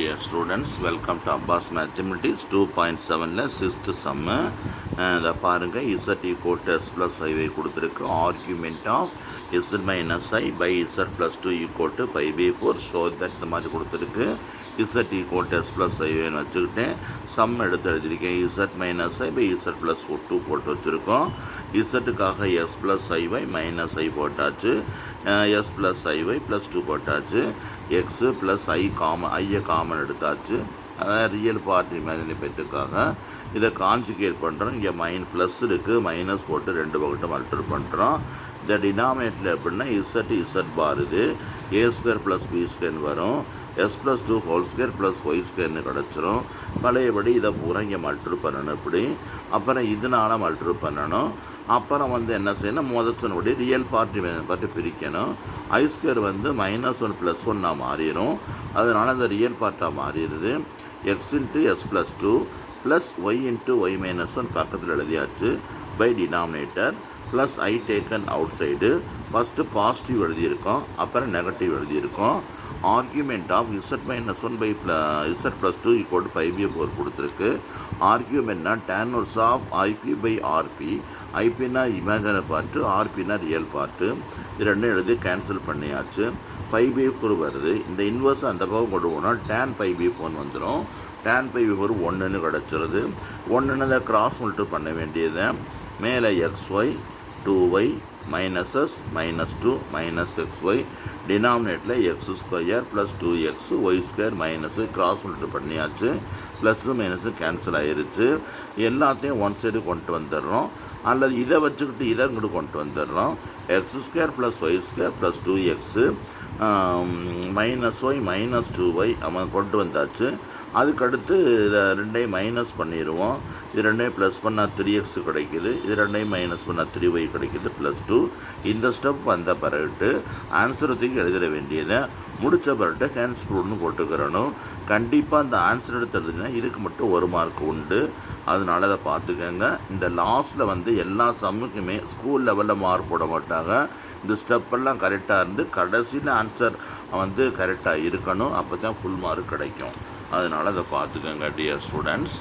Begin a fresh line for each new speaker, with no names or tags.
Dear students, welcome to Abbas Mathematics 2.7ல 6th sum. இதை பாருங்கள், z equal to s plus i கொடுத்துருக்கு. Argument of z minus i by z plus 2 equal to pi by 4. Show that இந்த மாதிரி கொடுத்துருக்கு. z equal to s plus i வச்சுக்கிட்டேன். Some எடுத்து எழுதியிருக்கேன். z minus i by z plus 2 போட்டு வச்சுருக்கோம். zக்காக s plus i minus i போட்டாச்சு. s plus i plus 2 போட்டாச்சு. x plus i காமன் எடுத்தாச்சு. அதாவது ரியல் பார்ட் இமேஜினரி பெற்றுக்காக இதை கான்ஜுகேட் பண்ணுறோம். இங்கே ப்ளஸ் இருக்குது, மைனஸ் போட்டு ரெண்டு பக்கத்தை மல்டிபிள் பண்ணுறோம். இந்த டினாமினேட்டில் எப்படின்னா இசட் பார் இது ஏ ஸ்கொயர் ப்ளஸ் பி ஸ்கொயர்னு வரும். S plus 2 whole square plus Y ஸ்கொயர்னு கிடச்சிரும். பழையபடி இதை பூரா இங்கே மல்டிபிள் பண்ணணும். இப்படி அப்புறம் இதனால் மல்டிபிள் பண்ணணும். அப்புறம் என்ன செய்யணும், முதச்சனோடைய ரியல் பார்ட்டி பிரிக்கணும். ஐ ஸ்கொயர் -1 + 1 மாறிடும். அதனால் அந்த ரியல் பார்ட்டாக மாறிடுது. X into S plus 2 plus Y into Y -1 பக்கத்தில் எழுதியாச்சு. By denominator plus I taken outside. First positive எழுதியிருக்கோம், அப்புறம் நெகட்டிவ் எழுதியிருக்கோம். Argument of z -1 by z plus 2 equal to 5/4 கொடுத்துருக்கு. ஆர்கியூமெண்ட்னா tan inverse of IP by RP. ஐபின்னா imaginary part, ஆர்பின்னா real part. இது ரெண்டும் எழுதி கேன்சல் பண்ணியாச்சு. 5/4 வருது. இந்த இன்வர்ஸ் அந்த பக்கம் கொண்டு போனால் tan 5/4 வந்துடும். tan 5/4 1ன்னு கிடச்சிருது. 1ன்னு அதை கிராஸ் மல்டிபிள் பண்ண வேண்டியது. மேலே xy 2y -s -2 -xy டினாமினேட்டில் x² + 2x y² minus cross multiple பண்ணியாச்சு. ப்ளஸ்ஸு மைனஸு கேன்சல் ஆகிருச்சு. எல்லாத்தையும் ஒன் சைடு கொண்டு வந்துடுறோம், அல்லது இதை வச்சுக்கிட்டு இதை இங்கிட்டு கொண்டு வந்துடுறோம். x² + y² + 2x -y -2y அவன் கொண்டு வந்தாச்சு. அதுக்கடுத்து இதை ரெண்டையும் மைனஸ் பண்ணிடுவோம். இது ரெண்டையும் ப்ளஸ் பண்ணால் 3x கிடைக்குது. இது ரெண்டையும் மைனஸ் பண்ணால் 3y கிடைக்குது +2. இந்த ஸ்டெப் வந்த பிறகு ஆன்சரத்துக்கு எழுதிட வேண்டியதை முடித்த பிறகு ஹேண்ட்ஸ் ப்ரூவ்னு போட்டுக்கிறணும். கண்டிப்பாக அந்த ஆன்சர் எடுத்துறதுன்னா இதுக்கு மட்டும் 1 மார்க் உண்டு. அதனால அதை பார்த்துக்கோங்க. இந்த லாஸ்ட்டில் எல்லா சம்முக்குமே ஸ்கூல் லெவலில் மார்க் போட மாட்டாங்க. இந்த ஸ்டெப்பெல்லாம் கரெக்டாக இருந்து கடைசியில் ஆன்சர் கரெக்டாக இருக்கணும். அப்போ தான் ஃபுல் மார்க் கிடைக்கும். அதனால் அதை பார்த்துக்கோங்க டியர் ஸ்டூடெண்ட்ஸ்.